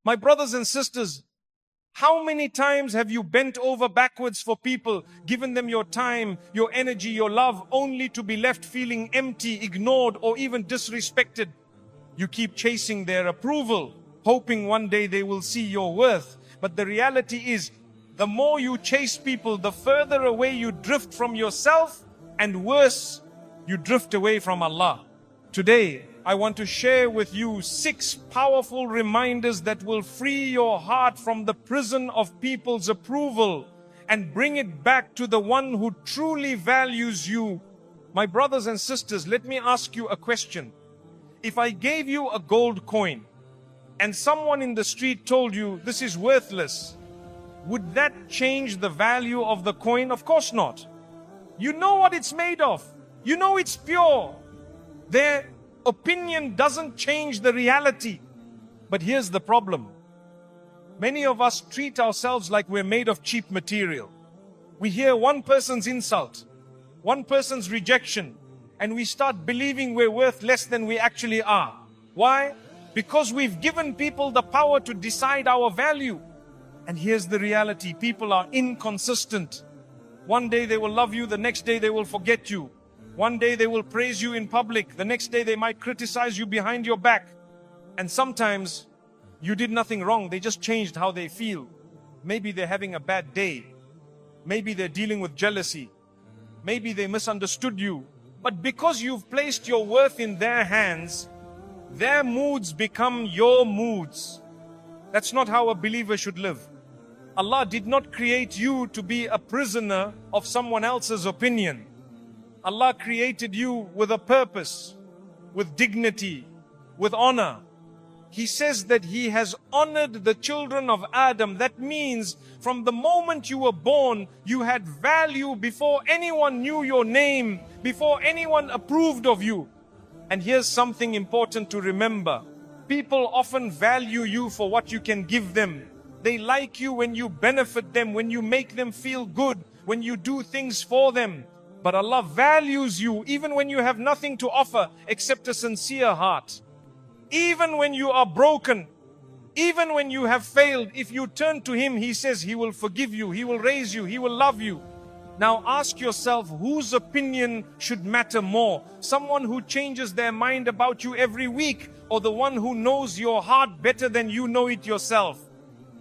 My brothers and sisters, how many times have you bent over backwards for people, given them your time, your energy, your love, only to be left feeling empty, ignored, or even disrespected? You keep chasing their approval, hoping one day they will see your worth. But the reality is, the more you chase people, the further away you drift from yourself, and worse, you drift away from Allah. Today, I want to share with you 6 powerful reminders that will free your heart from the prison of people's approval and bring it back to the one who truly values you. My brothers and sisters, let me ask you a question. If I gave you a gold coin and someone in the street told you this is worthless, would that change the value of the coin? Of course not. You know what it's made of. You know it's pure. Their opinion doesn't change the reality. But here's the problem. Many of us treat ourselves like we're made of cheap material. We hear one person's insult, one person's rejection, and we start believing we're worth less than we actually are. Why? Because we've given people the power to decide our value. And here's the reality. People are inconsistent. One day they will love you, the next day they will forget you. One day they will praise you in public, the next day they might criticize you behind your back. And sometimes you did nothing wrong, they just changed how they feel. Maybe they're having a bad day. Maybe they're dealing with jealousy. Maybe they misunderstood you. But because you've placed your worth in their hands, their moods become your moods. That's not how a believer should live. Allah did not create you to be a prisoner of someone else's opinion. Allah created you with a purpose, with dignity, with honor. He says that He has honored the children of Adam. That means from the moment you were born, you had value before anyone knew your name, before anyone approved of you. And here's something important to remember. People often value you for what you can give them. They like you when you benefit them, when you make them feel good, when you do things for them. But Allah values you even when you have nothing to offer except a sincere heart. Even when you are broken, even when you have failed, if you turn to Him, He says He will forgive you, He will raise you, He will love you. Now ask yourself, whose opinion should matter more? Someone who changes their mind about you every week, or the one who knows your heart better than you know it yourself?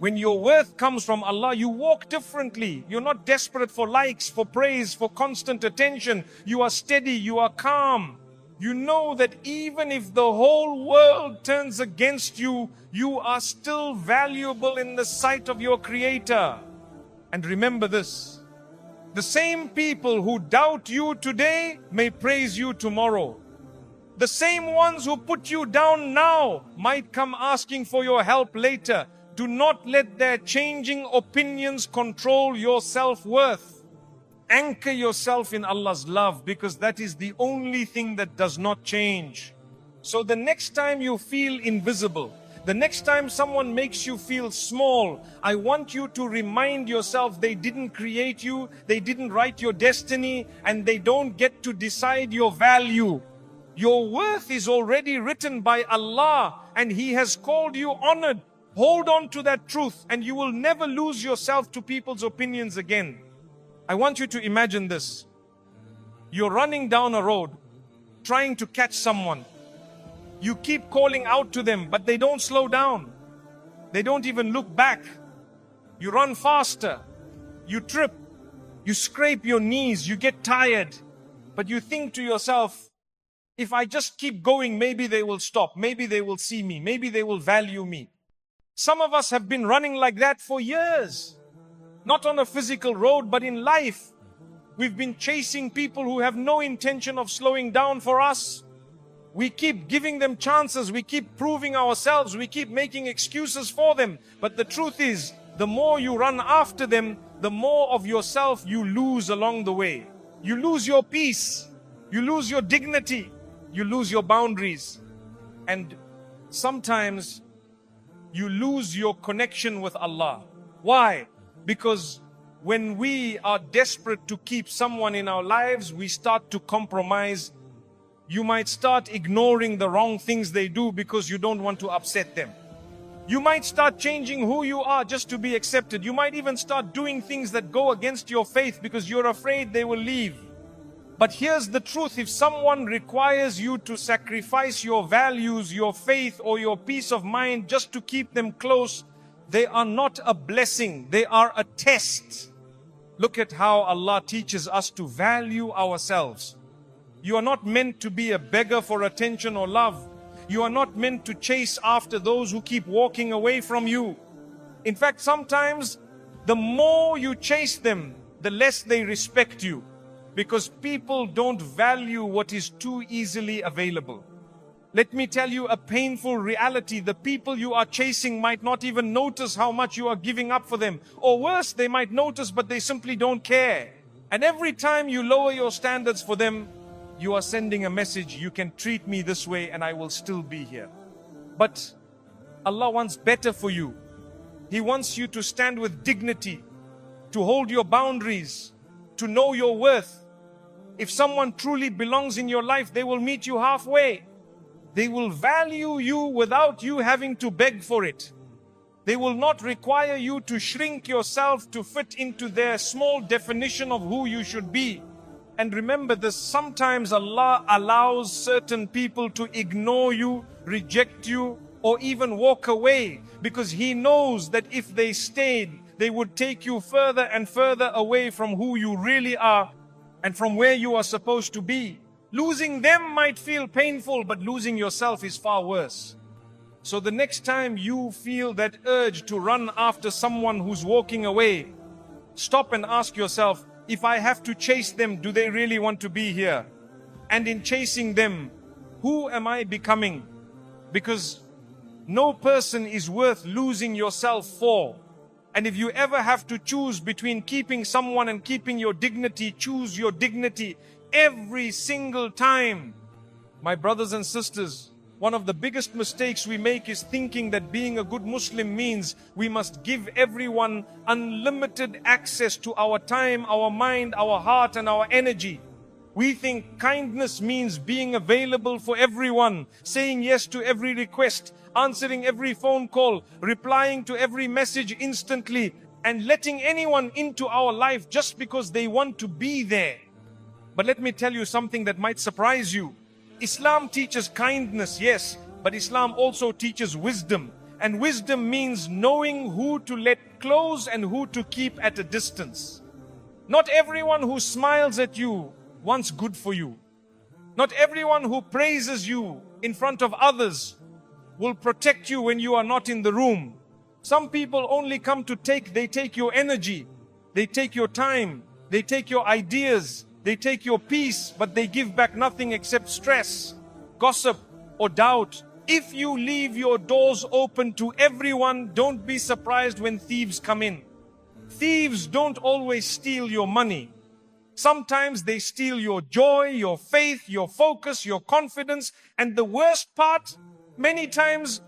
When your worth comes from Allah, you walk differently. You're not desperate for likes, for praise, for constant attention. You are steady, you are calm. You know that even if the whole world turns against you, you are still valuable in the sight of your Creator. And remember this, the same people who doubt you today may praise you tomorrow. The same ones who put you down now might come asking for your help later. Do not let their changing opinions control your self-worth. Anchor yourself in Allah's love, because that is the only thing that does not change. So the next time you feel invisible, the next time someone makes you feel small, I want you to remind yourself they didn't create you, they didn't write your destiny, and they don't get to decide your value. Your worth is already written by Allah, and He has called you honored. Hold on to that truth, and you will never lose yourself to people's opinions again. I want you to imagine this. You're running down a road, trying to catch someone. You keep calling out to them, but they don't slow down. They don't even look back. You run faster. You trip. You scrape your knees. You get tired. But you think to yourself, if I just keep going, maybe they will stop. Maybe they will see me. Maybe they will value me. Some of us have been running like that for years. Not on a physical road, but in life. We've been chasing people who have no intention of slowing down for us. We keep giving them chances. We keep proving ourselves. We keep making excuses for them. But the truth is, the more you run after them, the more of yourself you lose along the way. You lose your peace. You lose your dignity. You lose your boundaries. And sometimes you lose your connection with Allah. Why? Because when we are desperate to keep someone in our lives, we start to compromise. You might start ignoring the wrong things they do because you don't want to upset them. You might start changing who you are just to be accepted. You might even start doing things that go against your faith because you're afraid they will leave. But here's the truth: if someone requires you to sacrifice your values, your faith, or your peace of mind just to keep them close, they are not a blessing, they are a test. Look at how Allah teaches us to value ourselves. You are not meant to be a beggar for attention or love. You are not meant to chase after those who keep walking away from you. In fact, sometimes the more you chase them, the less they respect you, because people don't value what is too easily available. Let me tell you a painful reality: the people you are chasing might not even notice how much you are giving up for them. Or worse, they might notice, but they simply don't care. And every time you lower your standards for them, you are sending a message: you can treat me this way and I will still be here. But Allah wants better for you. He wants you to stand with dignity, to hold your boundaries, to know your worth. If someone truly belongs in your life, they will meet you halfway. They will value you without you having to beg for it. They will not require you to shrink yourself to fit into their small definition of who you should be. And remember this: sometimes Allah allows certain people to ignore you, reject you, or even walk away, because He knows that if they stayed, they would take you further and further away from who you really are and from where you are supposed to be. Losing them might feel painful, but losing yourself is far worse. So the next time you feel that urge to run after someone who's walking away, stop and ask yourself, if I have to chase them, do they really want to be here? And in chasing them, who am I becoming? Because no person is worth losing yourself for. And if you ever have to choose between keeping someone and keeping your dignity, choose your dignity every single time. My brothers and sisters, one of the biggest mistakes we make is thinking that being a good Muslim means we must give everyone unlimited access to our time, our mind, our heart, and our energy. We think kindness means being available for everyone, saying yes to every request, answering every phone call, replying to every message instantly, and letting anyone into our life just because they want to be there. But let me tell you something that might surprise you. Islam teaches kindness, yes, but Islam also teaches wisdom. And wisdom means knowing who to let close and who to keep at a distance. Not everyone who smiles at you wants good for you. Not everyone who praises you in front of others will protect you when you are not in the room. Some people only come to they take your energy, they take your time, they take your ideas, they take your peace, but they give back nothing except stress, gossip, or doubt. If you leave your doors open to everyone, don't be surprised when thieves come in. Thieves don't always steal your money. Sometimes they steal your joy, your faith, your focus, your confidence. And the worst part, many times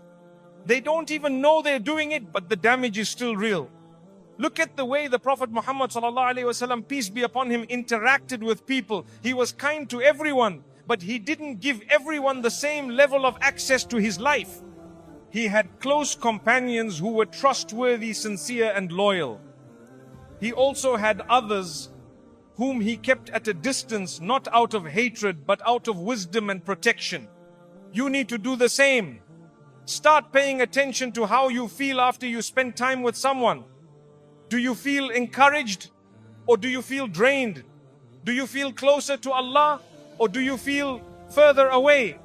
they don't even know they're doing it, but the damage is still real. Look at the way the Prophet Muhammad ﷺ, peace be upon him, interacted with people. He was kind to everyone, but he didn't give everyone the same level of access to his life. He had close companions who were trustworthy, sincere, and loyal. He also had others whom he kept at a distance, not out of hatred, but out of wisdom and protection. You need to do the same. Start paying attention to how you feel after you spend time with someone. Do you feel encouraged, or do you feel drained? Do you feel closer to Allah, or do you feel further away?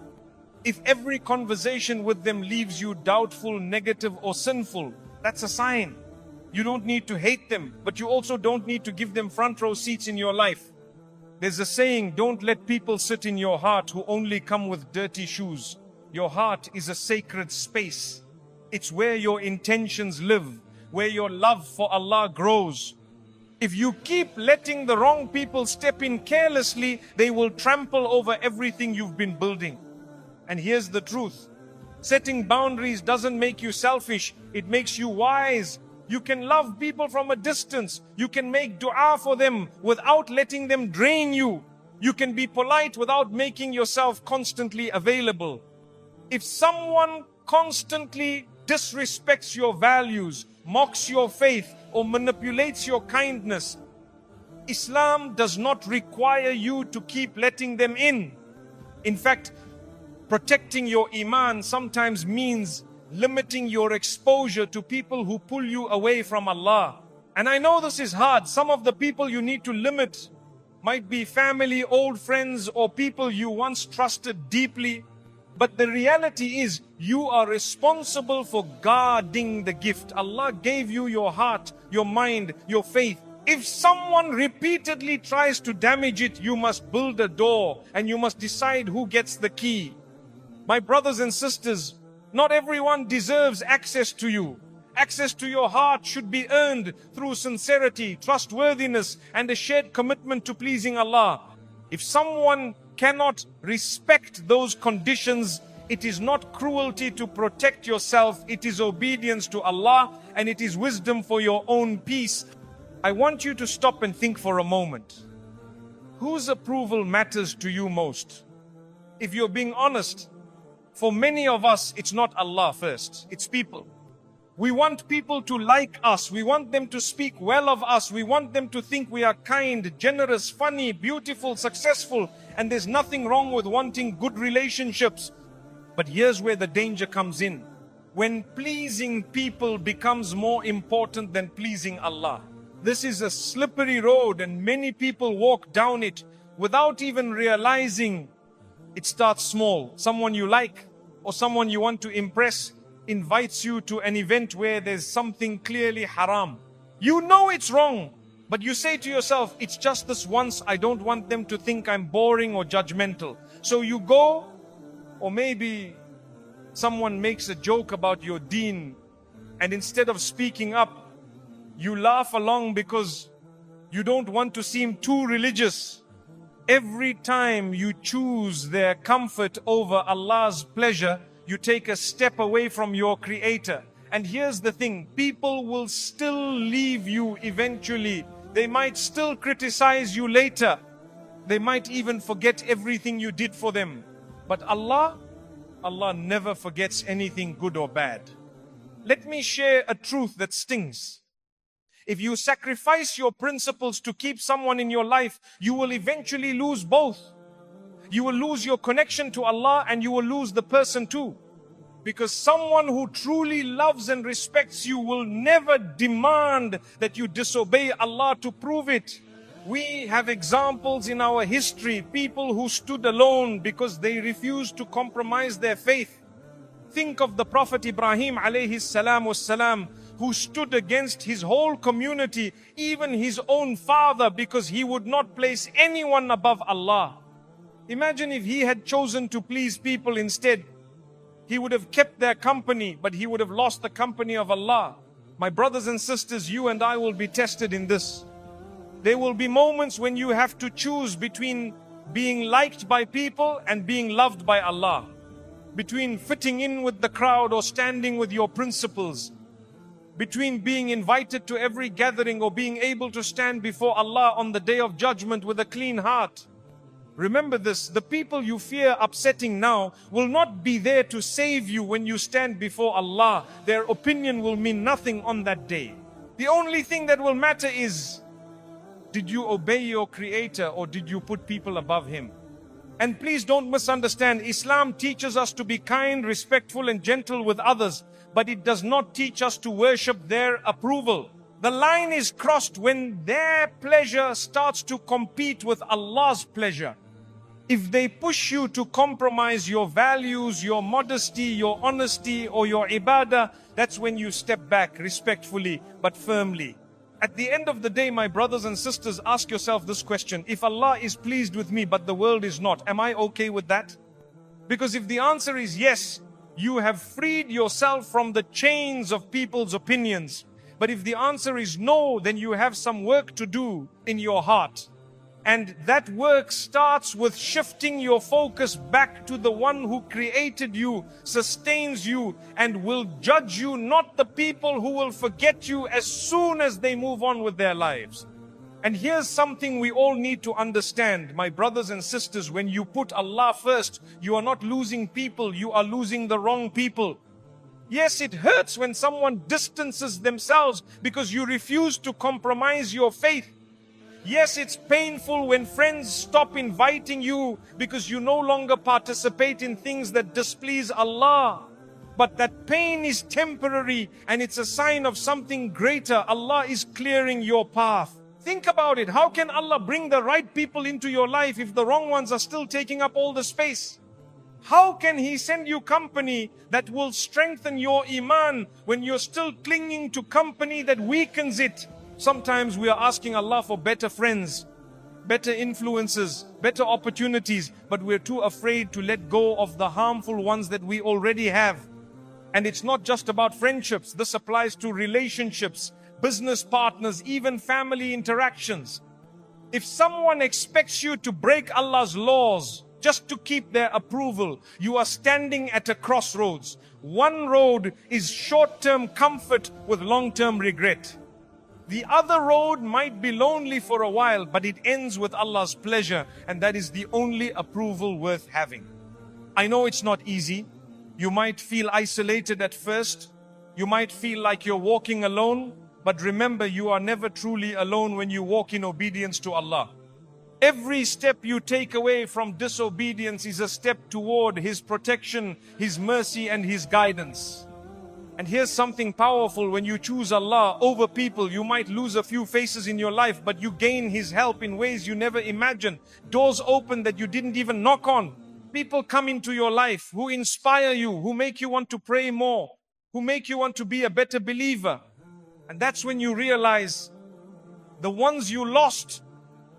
If every conversation with them leaves you doubtful, negative, or sinful, that's a sign. You don't need to hate them, but you also don't need to give them front row seats in your life. There's a saying, don't let people sit in your heart who only come with dirty shoes. Your heart is a sacred space. It's where your intentions live, where your love for Allah grows. If you keep letting the wrong people step in carelessly, they will trample over everything you've been building. And here's the truth. Setting boundaries doesn't make you selfish, it makes you wise. You can love people from a distance. You can make dua for them without letting them drain you. You can be polite without making yourself constantly available. If someone constantly disrespects your values, mocks your faith, or manipulates your kindness, Islam does not require you to keep letting them in. In fact, protecting your iman sometimes means limiting your exposure to people who pull you away from Allah. And I know this is hard. Some of the people you need to limit might be family, old friends, or people you once trusted deeply. But the reality is, you are responsible for guarding the gift. Allah gave you your heart, your mind, your faith. If someone repeatedly tries to damage it, you must build a door and you must decide who gets the key. My brothers and sisters, not everyone deserves access to you. Access to your heart should be earned through sincerity, trustworthiness, and a shared commitment to pleasing Allah. If someone cannot respect those conditions, it is not cruelty to protect yourself, it is obedience to Allah, and it is wisdom for your own peace. I want you to stop and think for a moment. Whose approval matters to you most? If you're being honest, for many of us, it's not Allah first, it's people. We want people to like us, we want them to speak well of us, we want them to think we are kind, generous, funny, beautiful, successful, and there's nothing wrong with wanting good relationships. But here's where the danger comes in. When pleasing people becomes more important than pleasing Allah. This is a slippery road and many people walk down it without even realizing. It starts small. Someone you like or someone you want to impress invites you to an event where there's something clearly haram. You know it's wrong, but you say to yourself, it's just this once, I don't want them to think I'm boring or judgmental. So you go, or maybe someone makes a joke about your deen, and instead of speaking up, you laugh along because you don't want to seem too religious. Every time you choose their comfort over Allah's pleasure, you take a step away from your Creator. And here's the thing, people will still leave you eventually. They might still criticize you later. They might even forget everything you did for them. But Allah never forgets anything good or bad. Let me share a truth that stings. If you sacrifice your principles to keep someone in your life, you will eventually lose both. You will lose your connection to Allah and you will lose the person too. Because someone who truly loves and respects you will never demand that you disobey Allah to prove it. We have examples in our history, people who stood alone because they refused to compromise their faith. Think of the Prophet Ibrahim alayhi salam wassalam, who stood against his whole community, even his own father, because he would not place anyone above Allah. Imagine if he had chosen to please people instead. He would have kept their company, but he would have lost the company of Allah. My brothers and sisters, you and I will be tested in this. There will be moments when you have to choose between being liked by people and being loved by Allah. Between fitting in with the crowd or standing with your principles. Between being invited to every gathering or being able to stand before Allah on the day of judgment with a clean heart. Remember this, the people you fear upsetting now will not be there to save you when you stand before Allah. Their opinion will mean nothing on that day. The only thing that will matter is, did you obey your Creator or did you put people above Him? And please don't misunderstand, Islam teaches us to be kind, respectful and gentle with others, but it does not teach us to worship their approval. The line is crossed when their pleasure starts to compete with Allah's pleasure. If they push you to compromise your values, your modesty, your honesty or your ibadah, that's when you step back respectfully but firmly. At the end of the day, my brothers and sisters, ask yourself this question. If Allah is pleased with me but the world is not, am I okay with that? Because if the answer is yes, you have freed yourself from the chains of people's opinions. But if the answer is no, then you have some work to do in your heart. And that work starts with shifting your focus back to the one who created you, sustains you, and will judge you, not the people who will forget you as soon as they move on with their lives. And here's something we all need to understand, my brothers and sisters, when you put Allah first, you are not losing people, you are losing the wrong people. Yes, it hurts when someone distances themselves because you refuse to compromise your faith. Yes, it's painful when friends stop inviting you because you no longer participate in things that displease Allah. But that pain is temporary and it's a sign of something greater. Allah is clearing your path. Think about it. How can Allah bring the right people into your life if the wrong ones are still taking up all the space? How can He send you company that will strengthen your iman when you're still clinging to company that weakens it? Sometimes we are asking Allah for better friends, better influences, better opportunities, but we're too afraid to let go of the harmful ones that we already have. And it's not just about friendships. This applies to relationships, business partners, even family interactions. If someone expects you to break Allah's laws just to keep their approval, you are standing at a crossroads. One road is short-term comfort with long-term regret. The other road might be lonely for a while, but it ends with Allah's pleasure, and that is the only approval worth having. I know it's not easy. You might feel isolated at first. You might feel like you're walking alone, but remember, you are never truly alone when you walk in obedience to Allah. Every step you take away from disobedience is a step toward His protection, His mercy, and His guidance. And here's something powerful: when you choose Allah over people, you might lose a few faces in your life, but you gain His help in ways you never imagined. Doors open that you didn't even knock on. People come into your life who inspire you, who make you want to pray more, who make you want to be a better believer. And that's when you realize the ones you lost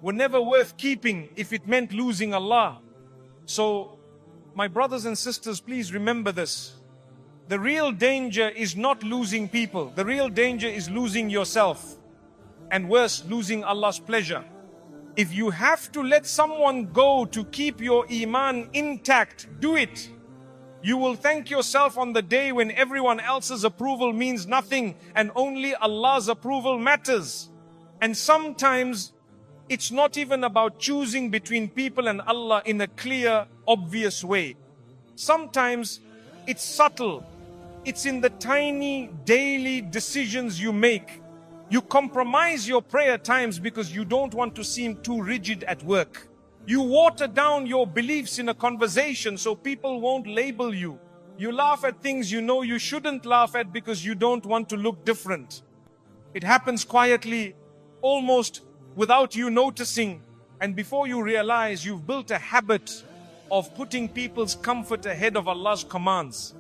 were never worth keeping if it meant losing Allah. So, my brothers and sisters, please remember this. The real danger is not losing people. The real danger is losing yourself. And worse, losing Allah's pleasure. If you have to let someone go to keep your iman intact, do it. You will thank yourself on the day when everyone else's approval means nothing and only Allah's approval matters. And sometimes it's not even about choosing between people and Allah in a clear, obvious way. Sometimes it's subtle. It's in the tiny daily decisions you make. You compromise your prayer times because you don't want to seem too rigid at work. You water down your beliefs in a conversation so people won't label you. You laugh at things you know you shouldn't laugh at because you don't want to look different. It happens quietly, almost without you noticing, and before you realize, you've built a habit of putting people's comfort ahead of Allah's commands.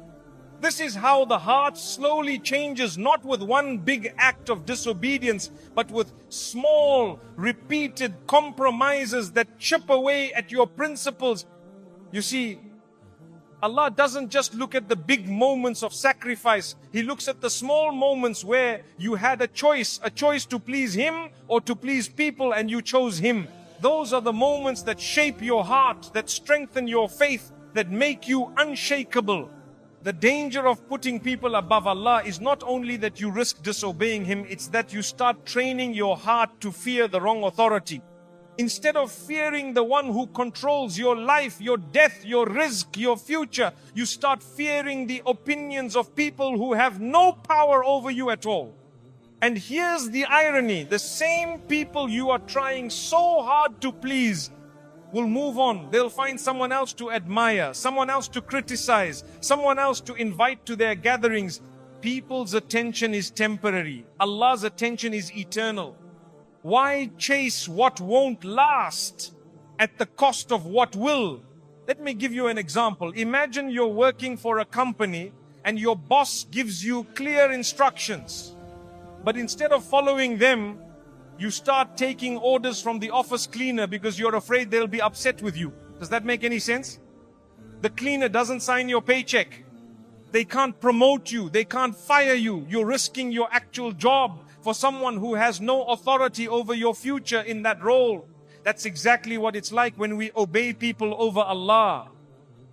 This is how the heart slowly changes, not with one big act of disobedience, but with small, repeated compromises that chip away at your principles. You see, Allah doesn't just look at the big moments of sacrifice. He looks at the small moments where you had a choice to please Him or to please people, and you chose Him. Those are the moments that shape your heart, that strengthen your faith, that make you unshakable. The danger of putting people above Allah is not only that you risk disobeying Him, it's that you start training your heart to fear the wrong authority. Instead of fearing the one who controls your life, your death, your rizq, your future, you start fearing the opinions of people who have no power over you at all. And here's the irony: the same people you are trying so hard to please will move on. They'll find someone else to admire, someone else to criticize, someone else to invite to their gatherings. People's attention is temporary. Allah's attention is eternal. Why chase what won't last at the cost of what will? Let me give you an example. Imagine you're working for a company and your boss gives you clear instructions. But instead of following them, you start taking orders from the office cleaner because you're afraid they'll be upset with you. Does that make any sense? The cleaner doesn't sign your paycheck. They can't promote you. They can't fire you. You're risking your actual job for someone who has no authority over your future in that role. That's exactly what it's like when we obey people over Allah.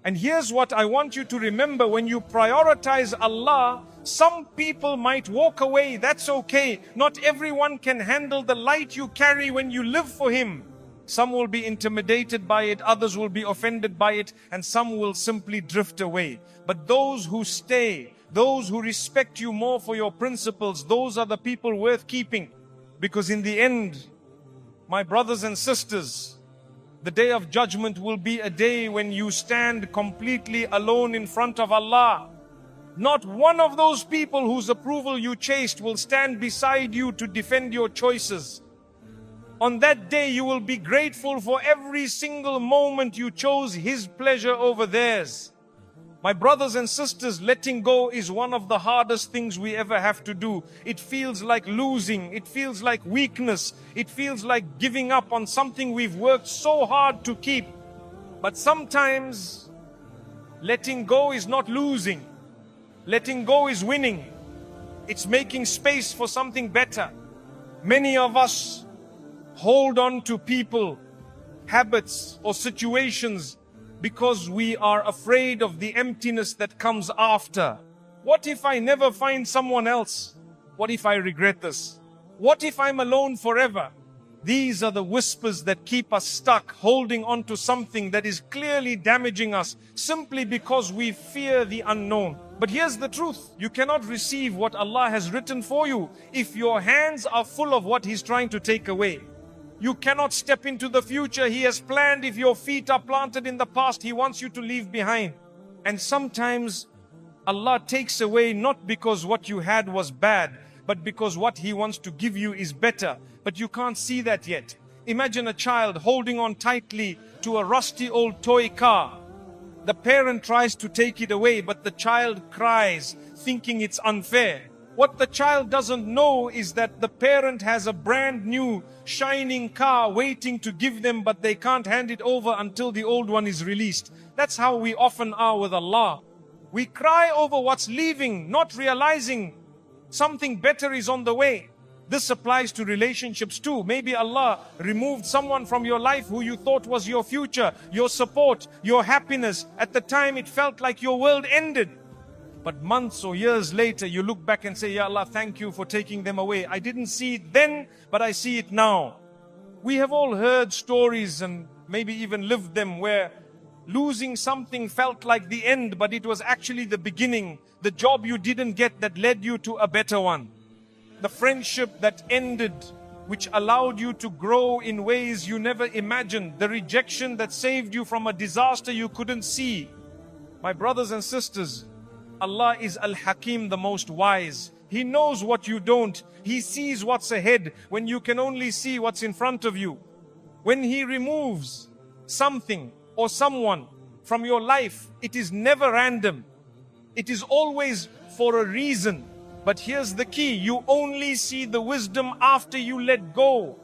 And here's what I want you to remember: when you prioritize Allah, some people might walk away. That's okay. Not everyone can handle the light you carry when you live for Him. Some will be intimidated by it, others will be offended by it, and some will simply drift away. But those who stay, Those who respect you more for your principles, those are the people worth keeping. Because in the end, my brothers and sisters, the day of judgment will be a day when you stand completely alone in front of Allah. Not one of those people whose approval you chased will stand beside you to defend your choices. On that day, you will be grateful for every single moment you chose His pleasure over theirs. My brothers and sisters, letting go is one of the hardest things we ever have to do. It feels like losing. It feels like weakness. It feels like giving up on something we've worked so hard to keep. But sometimes, letting go is not losing. Letting go is winning. It's making space for something better. Many of us hold on to people, habits, or situations because we are afraid of the emptiness that comes after. What if I never find someone else? What if I regret this? What if I'm alone forever? These are the whispers that keep us stuck, holding on to something that is clearly damaging us simply because we fear the unknown. But here's the truth. You cannot receive what Allah has written for you if your hands are full of what He's trying to take away. You cannot step into the future He has planned if your feet are planted in the past He wants you to leave behind. And sometimes Allah takes away not because what you had was bad, but because what He wants to give you is better. But you can't see that yet. Imagine a child holding on tightly to a rusty old toy car. The parent tries to take it away, but the child cries, thinking it's unfair. What the child doesn't know is that the parent has a brand new, shining car waiting to give them, but they can't hand it over until the old one is released. That's how we often are with Allah. We cry over what's leaving, not realizing something better is on the way. This applies to relationships too. Maybe Allah removed someone from your life who you thought was your future, your support, your happiness. At the time it felt like your world ended. But months or years later, you look back and say, Ya Allah, thank you for taking them away. I didn't see it then, but I see it now. We have all heard stories and maybe even lived them where losing something felt like the end, but it was actually the beginning. The job you didn't get that led you to a better one. The friendship that ended, which allowed you to grow in ways you never imagined. The rejection that saved you from a disaster you couldn't see. My brothers and sisters, Allah is Al-Hakim, the most wise. He knows what you don't. He sees what's ahead when you can only see what's in front of you. When He removes something or someone from your life, it is never random. It is always for a reason. But here's the key. You only see the wisdom after you let go.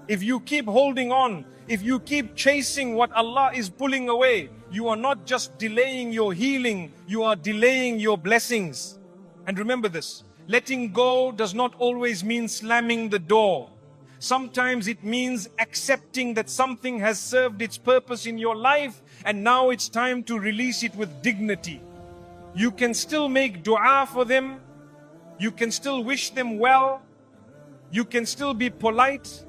If you keep holding on, if you keep chasing what Allah is pulling away, you are not just delaying your healing, you are delaying your blessings. And remember this, letting go does not always mean slamming the door. Sometimes it means accepting that something has served its purpose in your life and now it's time to release it with dignity. You can still make dua for them. You can still wish them well. You can still be polite.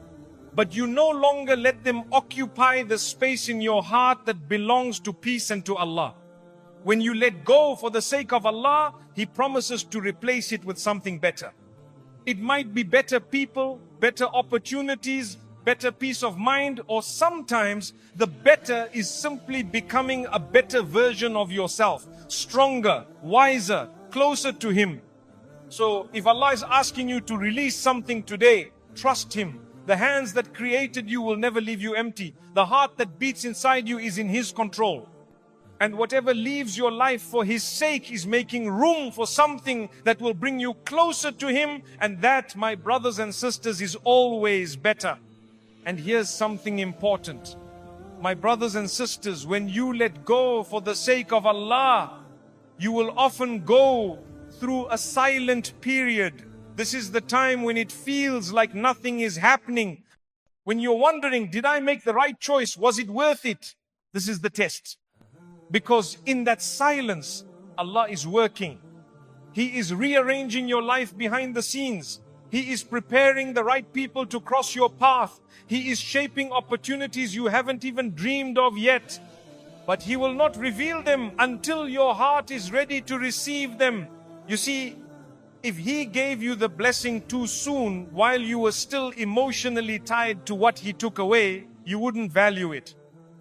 But you no longer let them occupy the space in your heart that belongs to peace and to Allah. When you let go for the sake of Allah, He promises to replace it with something better. It might be better people, better opportunities, better peace of mind, or sometimes the better is simply becoming a better version of yourself. Stronger, wiser, closer to Him. So if Allah is asking you to release something today, trust Him. The hands that created you will never leave you empty. The heart that beats inside you is in His control. And whatever leaves your life for His sake is making room for something that will bring you closer to Him. And that, my brothers and sisters, is always better. And here's something important. My brothers and sisters, when you let go for the sake of Allah, you will often go through a silent period. This is the time when it feels like nothing is happening. When you're wondering, did I make the right choice? Was it worth it? This is the test. Because in that silence, Allah is working. He is rearranging your life behind the scenes. He is preparing the right people to cross your path. He is shaping opportunities you haven't even dreamed of yet. But He will not reveal them until your heart is ready to receive them. You see, if He gave you the blessing too soon while you were still emotionally tied to what He took away, you wouldn't value it.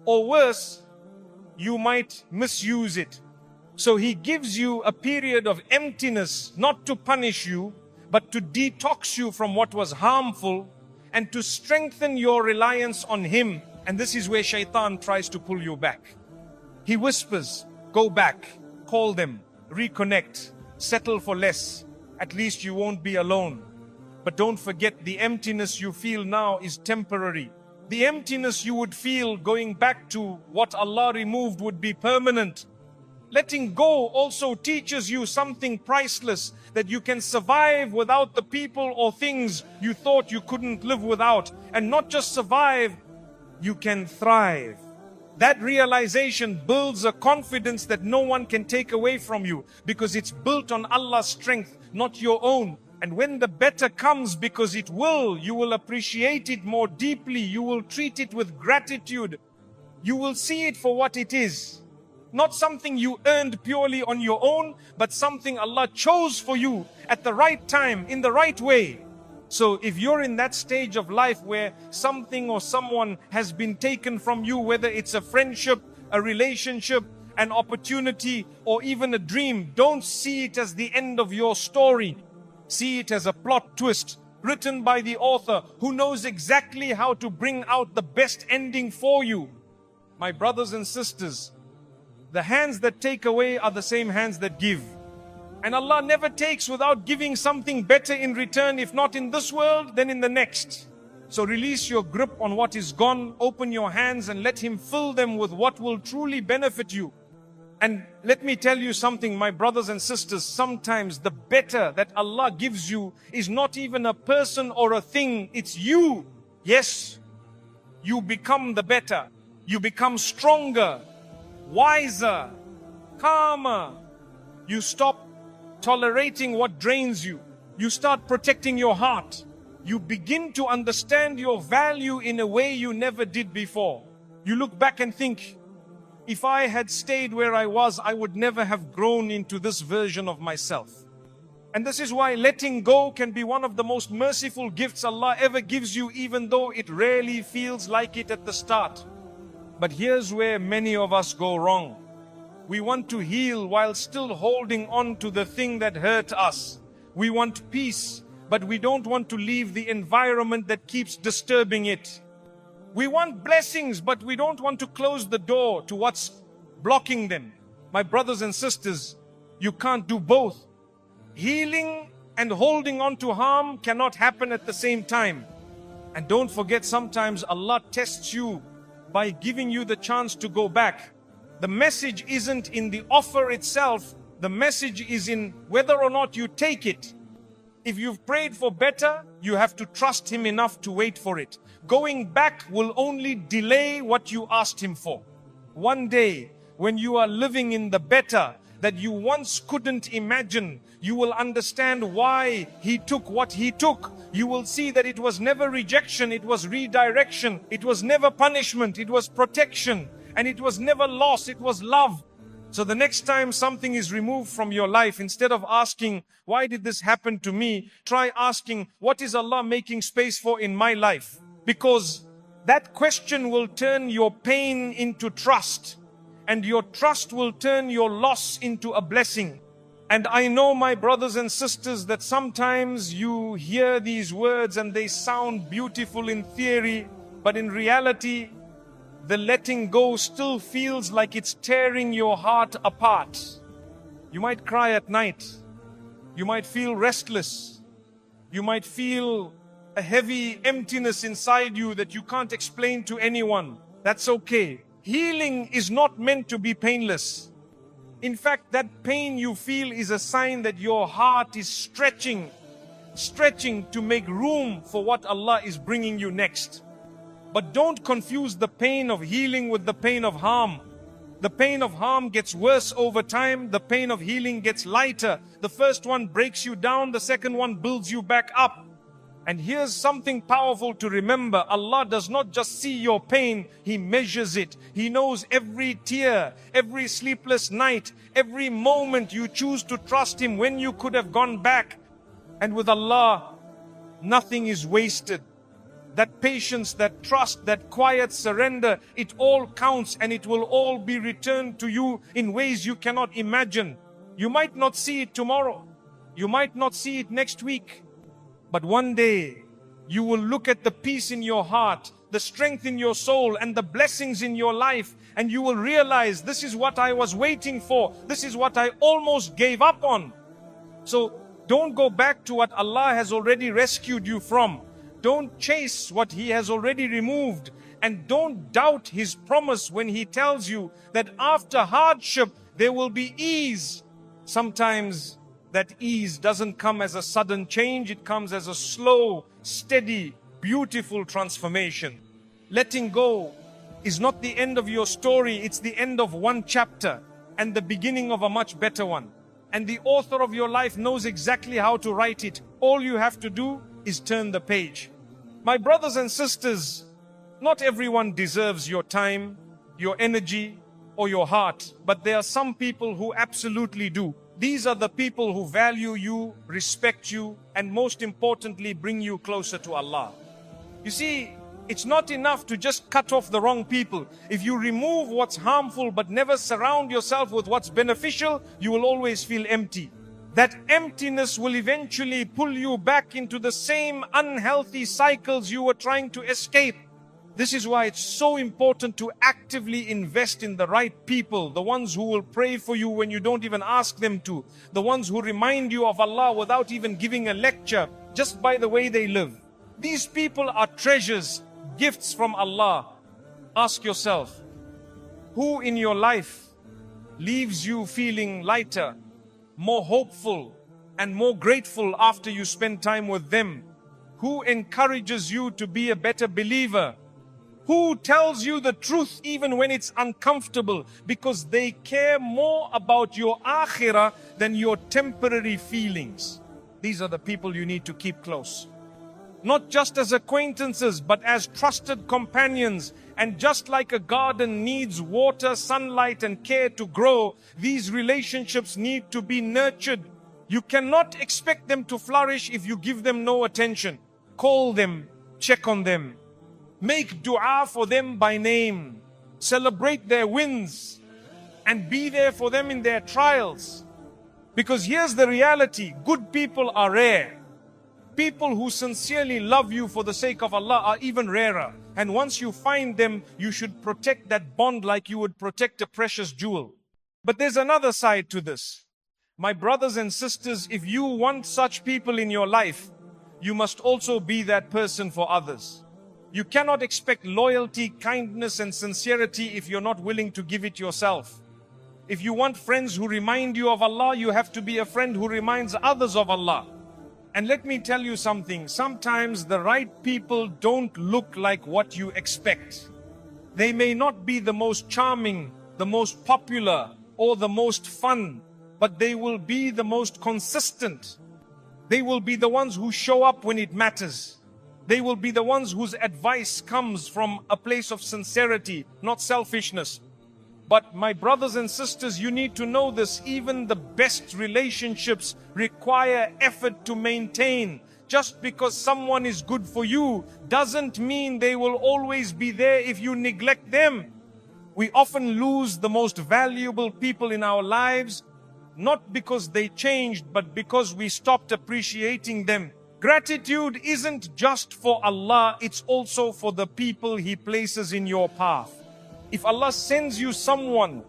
Or worse, you might misuse it. So He gives you a period of emptiness, not to punish you, but to detox you from what was harmful and to strengthen your reliance on Him. And this is where shaitan tries to pull you back. He whispers, go back, call them, reconnect, settle for less. At least you won't be alone. But don't forget, the emptiness you feel now is temporary. The emptiness you would feel going back to what Allah removed would be permanent. Letting go also teaches you something priceless, that you can survive without the people or things you thought you couldn't live without. And not just survive, you can thrive. That realization builds a confidence that no one can take away from you, because it's built on Allah's strength, not your own. And when the better comes, because it will, you will appreciate it more deeply. You will treat it with gratitude. You will see it for what it is. Not something you earned purely on your own, but something Allah chose for you at the right time, in the right way. So if you're in that stage of life where something or someone has been taken from you, whether it's a friendship, a relationship, an opportunity, or even a dream, don't see it as the end of your story. See it as a plot twist written by the author who knows exactly how to bring out the best ending for you. My brothers and sisters, the hands that take away are the same hands that give. And Allah never takes without giving something better in return, if not in this world, then in the next. So release your grip on what is gone, open your hands and let Him fill them with what will truly benefit you. And let me tell you something, my brothers and sisters, sometimes the better that Allah gives you is not even a person or a thing, it's you. Yes, you become the better. You become stronger, wiser, calmer. You stop tolerating what drains you. You start protecting your heart. You begin to understand your value in a way you never did before. You look back and think, if I had stayed where I was, I would never have grown into this version of myself. And this is why letting go can be one of the most merciful gifts Allah ever gives you, even though it rarely feels like it at the start. But here's where many of us go wrong. We want to heal while still holding on to the thing that hurt us. We want peace, but we don't want to leave the environment that keeps disturbing it. We want blessings, but we don't want to close the door to what's blocking them. My brothers and sisters, you can't do both. Healing and holding on to harm cannot happen at the same time. And don't forget, sometimes Allah tests you by giving you the chance to go back. The message isn't in the offer itself. The message is in whether or not you take it. If you've prayed for better, you have to trust Him enough to wait for it. Going back will only delay what you asked Him for. One day, when you are living in the better that you once couldn't imagine, you will understand why He took what He took. You will see that it was never rejection, it was redirection. It was never punishment, it was protection. And it was never loss, it was love. So the next time something is removed from your life, instead of asking, why did this happen to me? Try asking, what is Allah making space for in my life? Because that question will turn your pain into trust. And your trust will turn your loss into a blessing. And I know, my brothers and sisters, that sometimes you hear these words and they sound beautiful in theory, but in reality, the letting go still feels like it's tearing your heart apart. You might cry at night. You might feel restless. You might feel a heavy emptiness inside you that you can't explain to anyone. That's okay. Healing is not meant to be painless. In fact, that pain you feel is a sign that your heart is stretching to make room for what Allah is bringing you next. But don't confuse the pain of healing with the pain of harm. The pain of harm gets worse over time. The pain of healing gets lighter. The first one breaks you down. The second one builds you back up. And here's something powerful to remember. Allah does not just see your pain, He measures it. He knows every tear, every sleepless night, every moment you choose to trust Him when you could have gone back. And with Allah, nothing is wasted. That patience, that trust, that quiet surrender, it all counts and it will all be returned to you in ways you cannot imagine. You might not see it tomorrow. You might not see it next week. But one day, you will look at the peace in your heart, the strength in your soul, and the blessings in your life, and you will realize, this is what I was waiting for. This is what I almost gave up on. So don't go back to what Allah has already rescued you from. Don't chase what He has already removed. And don't doubt His promise when He tells you that after hardship, there will be ease. Sometimes that ease doesn't come as a sudden change. It comes as a slow, steady, beautiful transformation. Letting go is not the end of your story. It's the end of one chapter and the beginning of a much better one. And the author of your life knows exactly how to write it. All you have to do is turn the page. My brothers and sisters, not everyone deserves your time, your energy, or your heart. But there are some people who absolutely do. These are the people who value you, respect you, and most importantly, bring you closer to Allah. You see, it's not enough to just cut off the wrong people. If you remove what's harmful but never surround yourself with what's beneficial, you will always feel empty. That emptiness will eventually pull you back into the same unhealthy cycles you were trying to escape. This is why it's so important to actively invest in the right people, the ones who will pray for you when you don't even ask them to, the ones who remind you of Allah without even giving a lecture, just by the way they live. These people are treasures, gifts from Allah. Ask yourself, who in your life leaves you feeling lighter, more hopeful, and more grateful after you spend time with them? Who encourages you to be a better believer? Who tells you the truth even when it's uncomfortable, because they care more about your akhirah than your temporary feelings? These are the people you need to keep close. Not just as acquaintances, but as trusted companions. And just like a garden needs water, sunlight, and care to grow, these relationships need to be nurtured. You cannot expect them to flourish if you give them no attention. Call them, check on them. Make dua for them by name. Celebrate their wins and be there for them in their trials. Because here's the reality, good people are rare. People who sincerely love you for the sake of Allah are even rarer. And once you find them, you should protect that bond like you would protect a precious jewel. But there's another side to this. My brothers and sisters, if you want such people in your life, you must also be that person for others. You cannot expect loyalty, kindness, and sincerity if you're not willing to give it yourself. If you want friends who remind you of Allah, you have to be a friend who reminds others of Allah. And let me tell you something, sometimes the right people don't look like what you expect. They may not be the most charming, the most popular, or the most fun, but they will be the most consistent. They will be the ones who show up when it matters. They will be the ones whose advice comes from a place of sincerity, not selfishness. But my brothers and sisters, you need to know this, even the best relationships require effort to maintain. Just because someone is good for you doesn't mean they will always be there if you neglect them. We often lose the most valuable people in our lives, not because they changed, but because we stopped appreciating them. Gratitude isn't just for Allah, it's also for the people He places in your path. If Allah sends you someone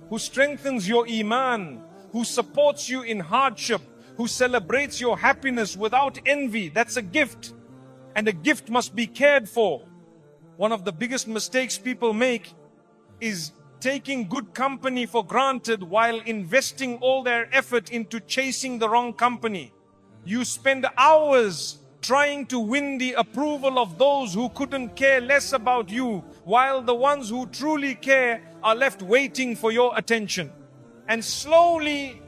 who strengthens your iman, who supports you in hardship, who celebrates your happiness without envy, that's a gift. And a gift must be cared for. One of the biggest mistakes people make is taking good company for granted while investing all their effort into chasing the wrong company. You spend hours trying to win the approval of those who couldn't care less about you, while the ones who truly care are left waiting for your attention. And slowly,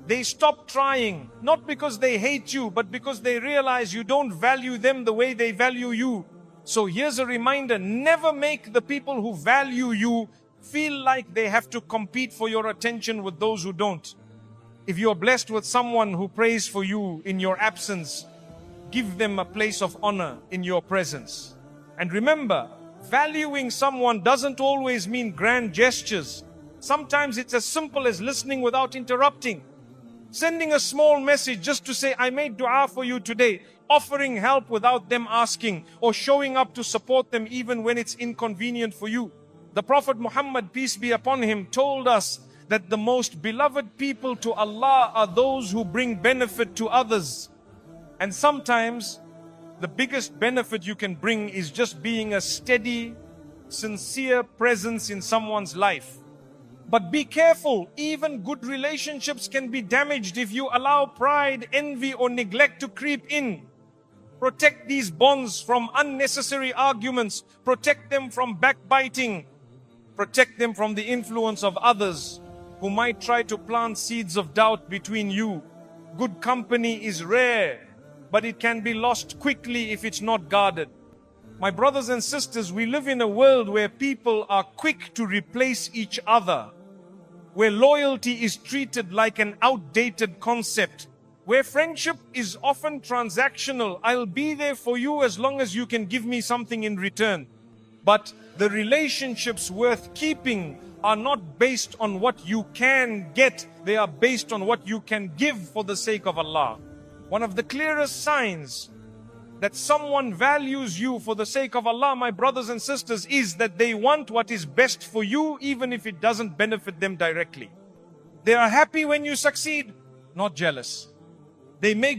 They stop trying, not because they hate you, but because they realize you don't value them the way they value you. So here's a reminder, never make the people who value you feel like they have to compete for your attention with those who don't. If you are blessed with someone who prays for you in your absence, give them a place of honor in your presence. And remember, valuing someone doesn't always mean grand gestures. Sometimes it's as simple as listening without interrupting. Sending a small message just to say, I made dua for you today. Offering help without them asking, or showing up to support them even when it's inconvenient for you. The Prophet Muhammad, peace be upon him, told us that the most beloved people to Allah are those who bring benefit to others. And sometimes the biggest benefit you can bring is just being a steady, sincere presence in someone's life. But be careful, even good relationships can be damaged if you allow pride, envy, or neglect to creep in. Protect these bonds from unnecessary arguments. Protect them from backbiting. Protect them from the influence of others who might try to plant seeds of doubt between you. Good company is rare, but it can be lost quickly if it's not guarded. My brothers and sisters, we live in a world where people are quick to replace each other, where loyalty is treated like an outdated concept, where friendship is often transactional. I'll be there for you as long as you can give me something in return. But the relationships worth keeping are not based on what you can get. They are based on what you can give for the sake of Allah. One of the clearest signs that someone values you for the sake of Allah, my brothers and sisters, is that they want what is best for you, even if it doesn't benefit them directly. They are happy when you succeed, not jealous. They make